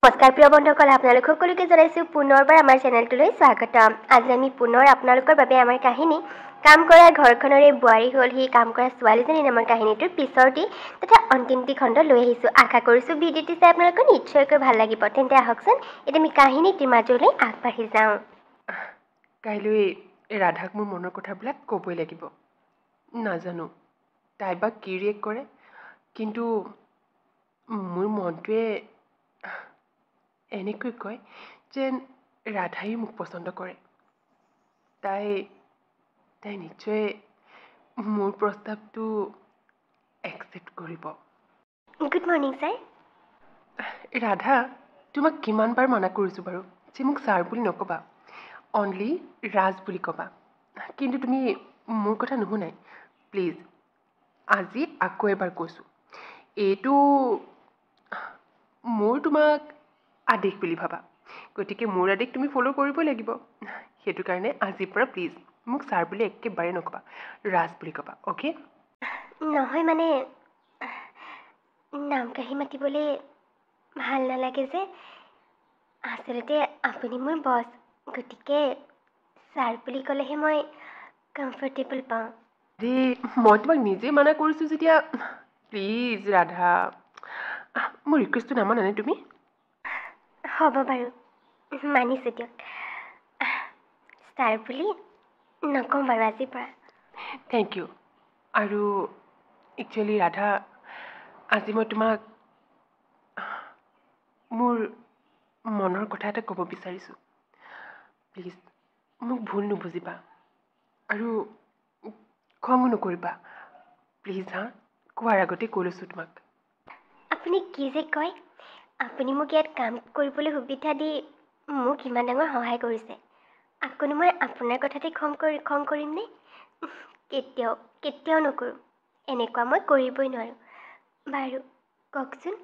নমস্কাৰ প্ৰিয় বন্ধুসকল, আপোনালোক সকলোকে জনাইছোঁ পুনৰবাৰ আমাৰ চেনেলটোলৈ স্বাগতম। আজি আমি পুনৰ আপোনালোকৰ বাবে আমাৰ কাহিনী কাম কৰা ঘৰখনৰে বোৱাৰী হ'ল সি কাম কৰা ছোৱালীজনী নামৰ কাহিনীটোৰ পিছৰটি তথা অন্তিমটি খণ্ড লৈ আহিছোঁ। আশা কৰিছোঁ ভিডিঅ'টি চাই আপোনালোকৰ নিশ্চয়কৈ ভাল লাগিব। তেন্তে আহকচোন এতিয়া আমি কাহিনীটিৰ মাজলৈ আগবাঢ়ি যাওঁ। কাইলৈ ৰাধাক মোৰ মনৰ কথাবিলাক ক'বই লাগিব। নাজানো তাই বা কি ৰিয়েক্ট কৰে, কিন্তু মোৰ মনটোৱে এনেকৈ কয় যেন ৰাধাই মোক পচন্দ কৰে। তাই নিশ্চয় মোৰ প্ৰস্তাৱটো একচেপ্ট কৰিব। Good morning sir. ৰাধা, তোমাক কিমানবাৰ মানা কৰিছোঁ বাৰু যে মোক ছাৰ বুলি নক'বা, অনলি ৰাজ বুলি ক'বা, কিন্তু তুমি মোৰ কথা নুশুনাই। প্লিজ আজি আকৌ এবাৰ কৈছোঁ, এইটো মোৰ তোমাক আদেশ বুলি ভাবা, গতিকে মোৰ আদেশ তুমি ফ'ল' কৰিবই লাগিব। সেইটো কাৰণে আজিৰ পৰা প্লিজ মোক ছাৰ বুলি একেবাৰে নক'বা, ৰাজ বুলি ক'বা, অ'কে? নহয় মানে নাম কাঢ়ি মাতিবলৈ ভাল নালাগে যে। আচলতে আপুনি মোৰ বছ, গতিকে ছাৰ বুলি ক'লেহে মই কমফৰ্টেবল পাওঁ। মই তোমাক নিজে মানা কৰিছোঁ যেতিয়া প্লিজ ৰাধা, মোৰ ৰিকুৱেষ্টটো নামানানে তুমি? হ'ব বাৰু, মানিছোঁ দিয়ক। ছাৰ বুলি নকওঁ বাৰু আজিৰ পৰা। Thank you. আৰু একচুৱেলি ৰাধা, আজি মই তোমাক মোৰ মনৰ কথা এটা ক'ব বিচাৰিছোঁ। প্লিজ মোক ভুল নুবুজিবা আৰু খঙো নকৰিবা প্লিজ। কোৱাৰ আগতে কৈ লৈছোঁ তোমাক। আপুনি কি যে কয়, আপুনি মোক ইয়াত কাম কৰিবলৈ সুবিধা দি মোক ইমান ডাঙৰ সহায় কৰিছে, আকৌনো মই আপোনাৰ কথাতে খং কৰিমনে? কেতিয়াও নকৰোঁ। এনেকুৱা মই কৰিবই নোৱাৰোঁ। বাৰু কওকচোন,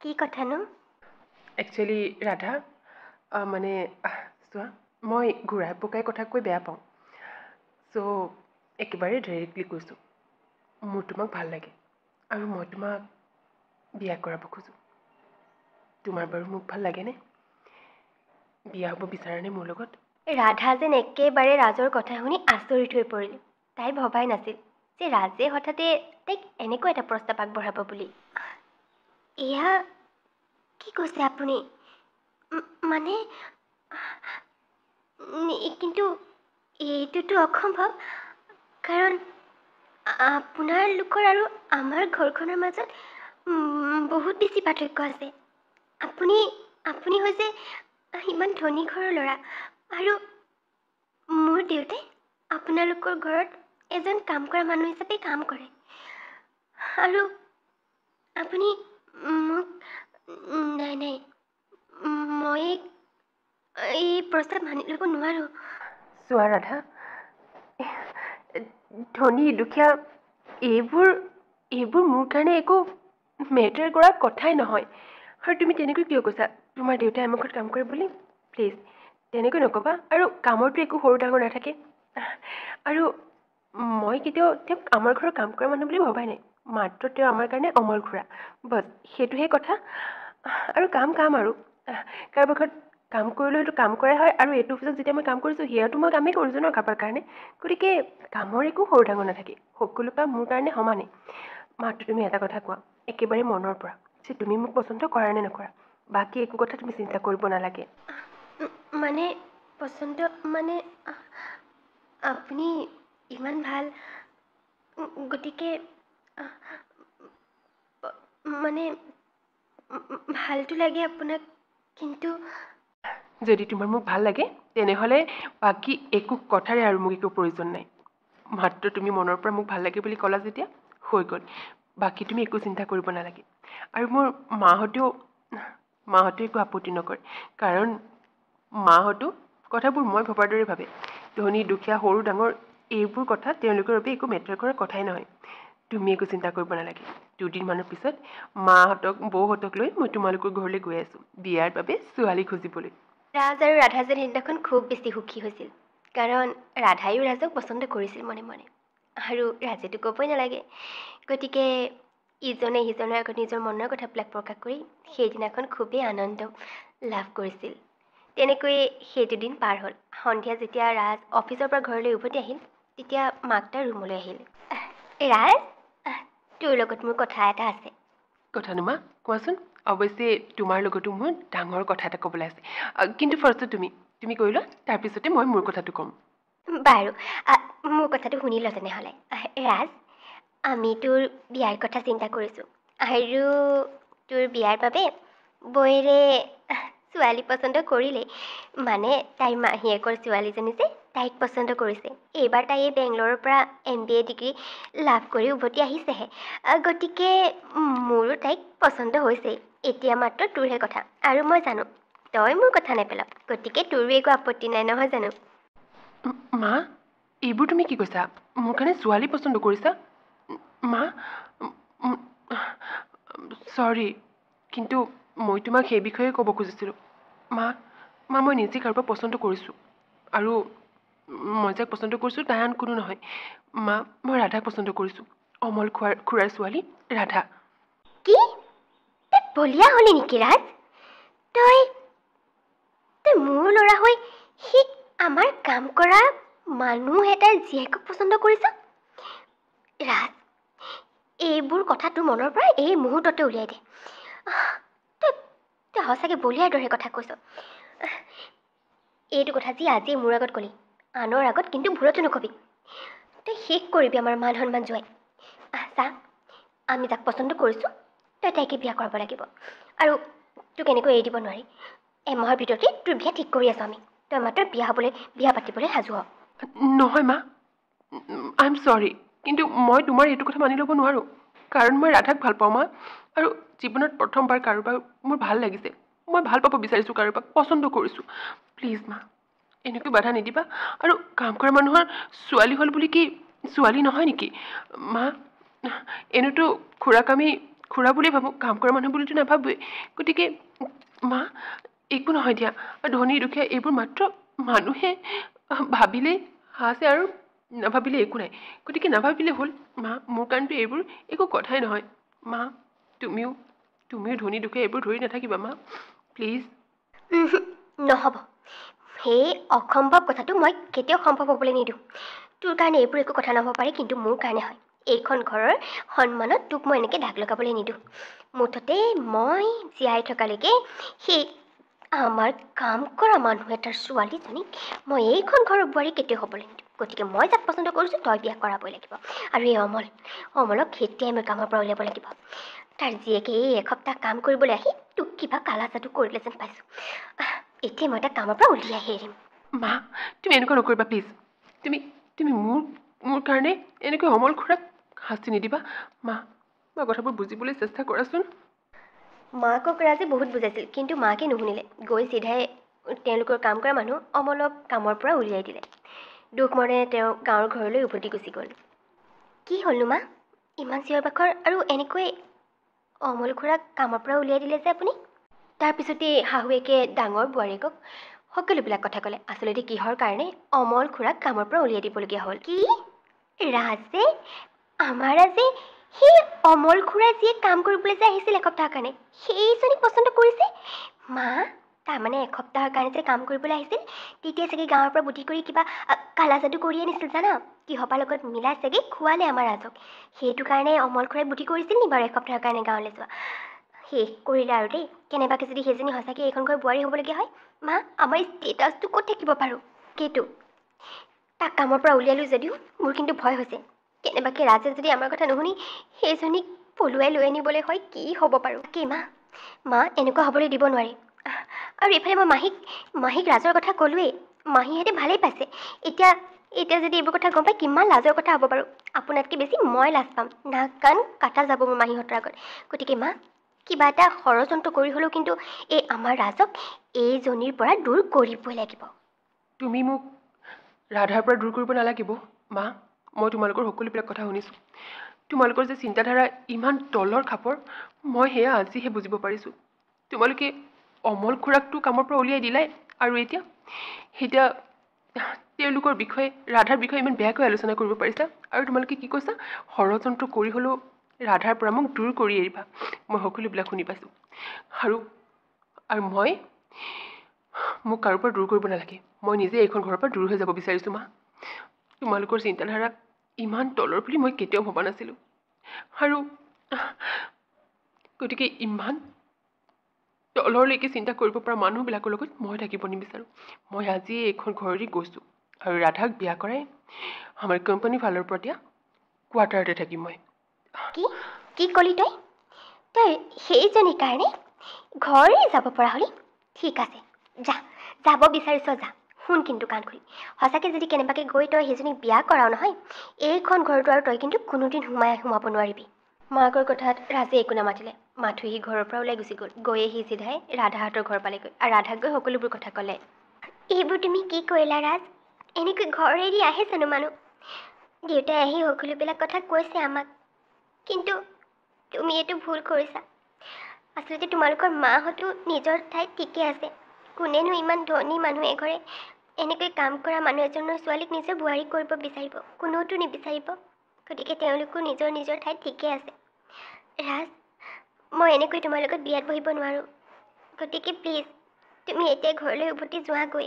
কি কথানো? একচুৱেলি ৰাধা, মানে চোৱা, মই ঘূৰাই পকাই কথা কৈ বেয়া পাওঁ। চ' একেবাৰে ডাইৰেক্টলি কৈছোঁ, মোৰ তোমাক ভাল লাগে আৰু মই তোমাক বিয়া কৰাব খোজোঁ। তোমাৰ বাৰু মোক ভাল লাগেনে? বিয়া হ'ব বিচাৰানে মোৰ লগত? ৰাধা যেন একেবাৰে ৰাজৰ কথা শুনি আচৰিত হৈ পৰিল। তাই ভবাই নাছিল যে ৰাজে হঠাতে তাইক এনেকুৱা এটা প্ৰস্তাৱ আগবঢ়াব বুলি। এয়া কি কৈছে আপুনি? মানে কিন্তু এইটোতো অসম্ভৱ, কাৰণ আপোনালোকৰ আৰু আমাৰ ঘৰখনৰ মাজত বহুত বেছি পাৰ্থক্য আছে। আপুনি হৈছে ইমান ধনী ঘৰৰ ল'ৰা, আৰু মোৰ দেউতাই আপোনালোকৰ ঘৰত এজন কাম কৰা মানুহ হিচাপে কাম কৰে, আৰু আপুনি মোক নাই মই এই প্ৰস্তাৱ মানি ল'ব নোৱাৰোঁ। চোৱা ৰাধা, ধনী দুখীয়া এইবোৰ মোৰ কাৰণে একো মেটাৰ কৰা কথাই নহয়। আৰু তুমি তেনেকৈ কিয় কৈছা তোমাৰ দেউতাই আমাৰ ঘৰত কাম কৰে বুলি? প্লিজ তেনেকৈ নক'বা। আৰু কামৰতো একো সৰু ডাঙৰ নাথাকে, আৰু মই কেতিয়াও তেওঁক আমাৰ ঘৰৰ কাম কৰা মানুহ বুলি ভবাই নাই। মাত্ৰ তেওঁ আমাৰ কাৰণে অমল খুৰা, বাছ সেইটোহে কথা। আৰু কাম আৰু কাৰোবাৰ ঘৰত কাম কৰিলেও সেইটো কাম কৰাই হয়, আৰু এইটো অফিচত যেতিয়া মই কাম কৰিছোঁ সেয়াতো মই কামেই কৰিছোঁ ন কাৰোবাৰ কাৰণে। গতিকে কামৰ একো সৰু ডাঙৰ নাথাকে, সকলো কাম মোৰ কাৰণে সমানেই। মাত্ৰ তুমি এটা কথা কোৱা একেবাৰে মনৰ পৰা যে তুমি মোক পচন্দ কৰা নে নকৰা। বাকী একো কথা তুমি চিন্তা কৰিব নালাগে। মানে পচন্দ মানে আপুনি ইমান ভাল, গতিকে মানে ভালটো লাগে আপোনাক, কিন্তু যদি তোমাৰ মোক ভাল লাগে তেনেহ'লে বাকী একো কথাৰে আৰু মোক একো প্ৰয়োজন নাই। মাত্ৰ তুমি মনৰ পৰা মোক ভাল লাগে বুলি ক'লা যেতিয়া হৈ গ'ল, বাকী তুমি একো চিন্তা কৰিব নালাগে। আৰু মোৰ মাহঁতেও একো আপত্তি নকৰে, কাৰণ মাহঁতো কথাবোৰ মই ভবাৰ দৰে ভাবে। ধনী দুখীয়া সৰু ডাঙৰ এইবোৰ কথা তেওঁলোকৰ বাবে একো মেটাৰ কৰাৰ কথাই নহয়। তুমি একো চিন্তা কৰিব নালাগে। দুদিনমানৰ পিছত মাহঁতক বৌহঁতক লৈ মই তোমালোকৰ ঘৰলৈ গৈ আছোঁ বিয়াৰ বাবে ছোৱালী খুজিবলৈ। ৰাজ আৰু ৰাধা যেন সেইদিনাখন খুব বেছি সুখী হৈছিল, কাৰণ ৰাধাইও ৰাজক পচন্দ কৰিছিল মনে মনে, আৰু ৰাজেতো ক'বই নালাগে। গতিকে ইজনে সিজনৰ আগত নিজৰ মনৰ কথাবিলাক প্ৰকাশ কৰি সেইদিনাখন খুবেই আনন্দ লাভ কৰিছিল। তেনেকৈয়ে সেইটো দিন পাৰ হ'ল। সন্ধিয়া যেতিয়া ৰাজ অফিচৰ পৰা ঘৰলৈ উভতি আহিল, তেতিয়া মাক তাৰ ৰুমলৈ আহিল। ৰাজ, তোৰ লগত মোৰ কথা এটা আছে। কথানো মা, কোৱাচোন। অৱশ্যে তোমাৰ লগতো মোৰ ডাঙৰ কথা এটা ক'বলৈ আছে, কিন্তু ফাৰ্ষ্টত তুমি কৈ লোৱা, তাৰপিছতে মই মোৰ কথাটো ক'ম। বাৰু, মোৰ কথাটো শুনি ল তেনেহ'লে। ৰাজ, আমি তোৰ বিয়াৰ কথা চিন্তা কৰিছোঁ, আৰু তোৰ বিয়াৰ বাবে বৌৰে ছোৱালী পচন্দ কৰিলেই। মানে তাইৰ মাহীয়েকৰ ছোৱালীজনী যে তাইক পচন্দ কৰিছে। এইবাৰ তাই বেংগলোৰৰ পৰা MBA ডিগ্ৰী লাভ কৰি উভতি আহিছেহে। গতিকে মোৰো তাইক পচন্দ হৈছেই। এতিয়া মাত্ৰ তোৰহে কথা, আৰু মই জানো তই মোৰ কথা নেপেলাৱ, গতিকে তোৰো একো আপত্তি নাই, নহয় জানো? মা, এইবোৰ তুমি কি কৈছা? মোৰ কাৰণে ছোৱালী পচন্দ কৰিছা? মা, চৰি, কিন্তু মই তোমাক সেই বিষয়ে ক'ব খুজিছিলোঁ। মা, মই নিজে কাৰোবাক পচন্দ কৰিছোঁ, আৰু মই যাক পচন্দ কৰিছোঁ তাই আন কোনো নহয়। মা, মই ৰাধাক পচন্দ কৰিছোঁ, অমল খুৰাৰ ছোৱালী ৰাধা। কি? তই বলিয়া হ'লি নেকি ৰাজ? তই মোৰ ল'ৰা হৈ সি আমাৰ কাম কৰা মানুহ এটাৰ জীয়েকক পচন্দ কৰিছ? ৰাজ, এইবোৰ কথা তোৰ মনৰ পৰা এই মুহূৰ্ততে উলিয়াই দে। তই সঁচাকৈ বলিয়াৰ দৰে কথা কৈছ। এইটো কথা যি আজি মোৰ আগত ক'লি, আনৰ আগত কিন্তু ভুলতো নকবি। তই শেষ কৰিবি আমাৰ মান সন্মান যোৱাই। চা, আমি যাক পচন্দ কৰিছোঁ তই তাইকে বিয়া কৰাব লাগিব, আৰু তোক এনেকৈ এৰি দিব নোৱাৰি। এমাহৰ ভিতৰতে তোৰ বিয়া ঠিক কৰি আছোঁ আমি। তই মাত্ৰ বিয়া পাতিবলৈ সাজু হ। নহয় মা, আই এম চৰি, কিন্তু মই তোমাৰ এইটো কথা মানি ল'ব নোৱাৰোঁ, কাৰণ মই ৰাধাক ভাল পাওঁ মা, আৰু জীৱনত প্ৰথমবাৰ কাৰোবাক মোৰ ভাল লাগিছে। মই ভাল পাব বিচাৰিছোঁ, কাৰোবাক পচন্দ কৰিছোঁ। প্লিজ মা, এনেকৈ বাধা নিদিবা। আৰু কাম কৰা মানুহৰ ছোৱালী হ'ল বুলি কি ছোৱালী নহয় নেকি? মা, এনেতো খুৰাক আমি খুৰা বুলিয়ে ভাবোঁ, কাম কৰা মানুহ বুলিতো নাভাবোৱেই। গতিকে মা, একো নহয় দিয়া। ধনী দুখীয়া এইবোৰ মাত্ৰ মানুহে ভাবিলে আছে, আৰু নাভাবিলে একো নাই। গতিকে নাভাবিলে হ'ল মা, মোৰ কাৰণেতো এইবোৰ একো কথাই নহয়। মা, তুমিও ধনী দুখীয়া এইবোৰ ধৰি নাথাকিবা মা, প্লিজ। নহ'ব, সেই অসম্ভৱ কথাটো মই কেতিয়াও সম্ভৱ হ'বলৈ নিদিওঁ। তোৰ কাৰণে এইবোৰ একো কথা নহ'ব পাৰে, কিন্তু মোৰ কাৰণে হয়। এইখন ঘৰৰ সন্মানত তোক মই এনেকৈ দাগ লগাবলৈ নিদিওঁ। মুঠতে মই জীয়াই থকালৈকে সেই আমাৰ কাম কৰা মানুহ এটাৰ ছোৱালীজনীক মই এইখন ঘৰৰ বোৱাৰী কেতিয়াও হ'বলৈ নিদিওঁ। গতিকে মই যাক পচন্দ কৰিছোঁ তই বিয়া কৰাবই লাগিব। আৰু এই অমলক এতিয়াই মই কামৰ পৰা উলিয়াব লাগিব। তাৰ জীয়েকে এই এসপ্তাহ কাম কৰিবলৈ আহি তোক কিবা কালা যাদু কৰিলে যেন পাইছোঁ। এতিয়া মই তাক কামৰ পৰা উলিয়াইহে এৰিম। মা, তুমি এনেকুৱা নকৰিবা প্লিজ। তুমি মোৰ কাৰণে এনেকৈ অমল খুৰাক শাস্তি নিদিবা। মা, কথাবোৰ বুজিবলৈ চেষ্টা কৰাচোন। মাকক ৰাজে বহুত বুজাইছিল, কিন্তু মাকে নুশুনিলে। গৈ চিধাই তেওঁলোকৰ কাম কৰা মানুহ অমলক কামৰ পৰা উলিয়াই দিলে। দুখ মনে তেওঁ গাঁৱৰ ঘৰলৈ উভতি গুচি গ'ল। কি হ'লনো মা, ইমান চিঞৰ বাখৰ আৰু এনেকৈ অমল খুৰাক কামৰ পৰা উলিয়াই দিলে যে আপুনি? তাৰপিছতে শাহুৱেকে ডাঙৰ বোৱাৰীয়েকক সকলোবিলাক কথা ক'লে। আচলতে কিহৰ কাৰণে অমল খুৰাক কামৰ পৰা উলিয়াই দিবলগীয়া হ'ল। কি? আমাৰ ৰাজে সেই অমল খুৰাই যিয়ে কাম কৰিবলৈ যে আহিছিল এসপ্তাহৰ কাৰণে, সেইজনীক পচন্দ কৰিছে? মা, তাৰমানে এসপ্তাহৰ কাৰণে যে কাম কৰিবলৈ আহিছিল, তেতিয়া চাগে গাঁৱৰ পৰা বুদ্ধি কৰি কিবা কালা যাদু কৰি আনিছিল জানা। কিহবাৰ লগত মিলাই চাগে খোৱালে আমাৰ ৰাজক। সেইটো কাৰণে অমল খুৰাই বুদ্ধি কৰিছিল নি বাৰু এসপ্তাহৰ কাৰণে গাঁৱলৈ যোৱা? শেষ কৰিলে আৰু দেই। কেনেবাকৈ যদি সেইজনী সঁচাকৈ এইখন ঘৰ বোৱাৰী হ'বলগীয়া হয়, মা, আমাৰ ষ্টেটাছটো ক'ত থাকিব বাৰু? সেইটো তাক কামৰ পৰা উলিয়ালোঁ যদিও মোৰ কিন্তু ভয় হৈছে। কেনেবাকৈ ৰাজে যদি আমাৰ কথা নুশুনি সেইজনীক পলুৱাই লৈ আনিবলৈ হয়, কি হ'ব বাৰু? কি মা, এনেকুৱা হ'বলৈ দিব নোৱাৰি। আৰু এইফালে মই মাহীক ৰাজৰ কথা ক'লোৱেই। মাহীহঁতে ভালেই পাইছে। এতিয়া যদি এইবোৰ কথা গম পাই কিমান লাজৰ কথা হ'ব বাৰু? আপোনাতকৈ বেছি মই লাজ পাম। নাক কাণ কাটা যাব মোৰ মাহীহঁতৰ আগত। গতিকে মা, কিবা এটা ষড়যন্ত্ৰ কৰি হ'লেও কিন্তু এই আমাৰ ৰাজক এইজনীৰ পৰা দূৰ কৰিবই লাগিব। তুমি মোক ৰাধাৰ পৰা দূৰ কৰিব নালাগিব মা। মই তোমালোকৰ সকলোবিলাক কথা শুনিছোঁ। তোমালোকৰ যে চিন্তাধাৰা ইমান তলৰ খাপৰ, মই সেয়া আজিহে বুজিব পাৰিছোঁ। তোমালোকে অমল খুৰাকটো কামৰ পৰা উলিয়াই দিলাই, আৰু এতিয়া তেওঁলোকৰ বিষয়ে, ৰাধাৰ বিষয়ে ইমান বেয়াকৈ আলোচনা কৰিব পাৰিছা। আৰু তোমালোকে কি কৈছা? ষড়যন্ত্ৰ কৰি হ'লেও ৰাধাৰ পৰা মোক দূৰ কৰি এৰিবা। মই সকলোবিলাক শুনি পাইছোঁ আৰু আৰু মোক কাৰো পৰা দূৰ কৰিব নালাগে। মই নিজে এইখন ঘৰৰ পৰা দূৰ হৈ যাব বিচাৰিছোঁ মা। তোমালোকৰ চিন্তাধাৰা ইমান তলৰ বুলি মই কেতিয়াও ভবা নাছিলোঁ আৰু গতিকে ইমান তললৈকে চিন্তা কৰিব পৰা মানুহবিলাকৰ লগত মই থাকিব নিবিচাৰোঁ। মই আজিয়ে এইখন ঘৰলৈ গৈছোঁ আৰু ৰাধাক বিয়া কৰাই আমাৰ কোম্পানীৰ ফালৰ পৰা দিয়া কোৱাৰ্টাৰতে থাকিম মই। কি কি ক'লি তই? তই সেইজনীৰ কাৰণে ঘৰে যাব পৰা হ'লি? ঠিক আছে, যা, যাব বিচাৰিছ যা। শুন কিন্তু কাণ খুলি, সঁচাকৈ যদি কেনেবাকৈ গৈ তই সেইজনীক বিয়া কৰাও নহয়, এইখন ঘৰটো আৰু তই কিন্তু কোনোদিন সোমাব নোৱাৰিবি। মাকৰ কথাত ৰাজে একো নামাতিলে। মাথো সি ঘৰৰ পৰা ওলাই গুচি গ'ল। গৈয়ে সি চিধাই ৰাধাহঁতৰ ঘৰ পালেগৈ আৰু ৰাধাক গৈ সকলোবোৰ কথা ক'লে। এইবোৰ তুমি কি কৰিলা ৰাজ? এনেকৈ ঘৰ এৰি আহে জানো মানুহ? দেউতাই আহি সকলোবিলাক কথা কৈছে আমাক, কিন্তু তুমি এইটো ভুল কৰিছা। আচলতে তোমালোকৰ মাহঁতো নিজৰ ঠাইত ঠিকে আছে। কোনেনো ইমান ধনী মানুহ এঘৰে এনেকৈ কাম কৰা মানুহ এজনৰ ছোৱালীক নিজৰ বোৱাৰী কৰিব বিচাৰিব? কোনেওতো নিবিচাৰিব। গতিকে তেওঁলোকো নিজৰ ঠাইত ঠিকে আছে। ৰাজ, মই এনেকৈ তোমাৰ লগত বিয়াত বহিব নোৱাৰোঁ। গতিকে প্লিজ তুমি এতিয়া ঘৰলৈ উভতি যোৱাগৈ।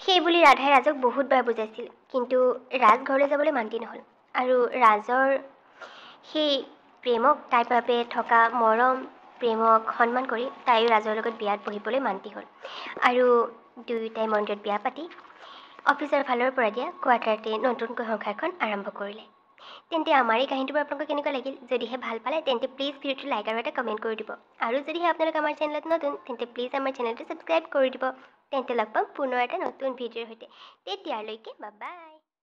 সেই বুলি ৰাধাই ৰাজক বহুতবাৰ বুজাইছিল, কিন্তু ৰাজ ঘৰলৈ যাবলৈ মান্তি নহ'ল। আৰু ৰাজৰ সেই প্ৰেমক তাইৰ বাবে থকা মৰম প্ৰেমক সন্মান কৰি তাইও ৰাজৰ লগত বিয়াত বহিবলৈ মান্তি হ'ল আৰু দুয়োটাই মন্দিৰত বিয়া পাতি অফিচৰ ফালৰ পৰা দিয়া কোৱাৰ্টাৰতে নতুনকৈ সংসাৰখন আৰম্ভ কৰিলে। তেন্তে আমাৰ এই কাহিনীটোৰ আপোনালোকক কেনেকুৱা লাগিল? যদিহে ভাল পালে তেন্তে প্লিজ ভিডিঅ'টো লাইক আৰু এটা কমেণ্ট কৰি দিব। আৰু যদিহে আপোনালোক আমাৰ চেনেলত নতুন তেন্তে প্লিজ আমাৰ চেনেলটো ছাবস্ক্ৰাইব কৰি দিব। তেন্তে লগ পাম পুনৰ এটা নতুন ভিডিঅ'ৰ সৈতে। তেতিয়ালৈকে বাই বাই।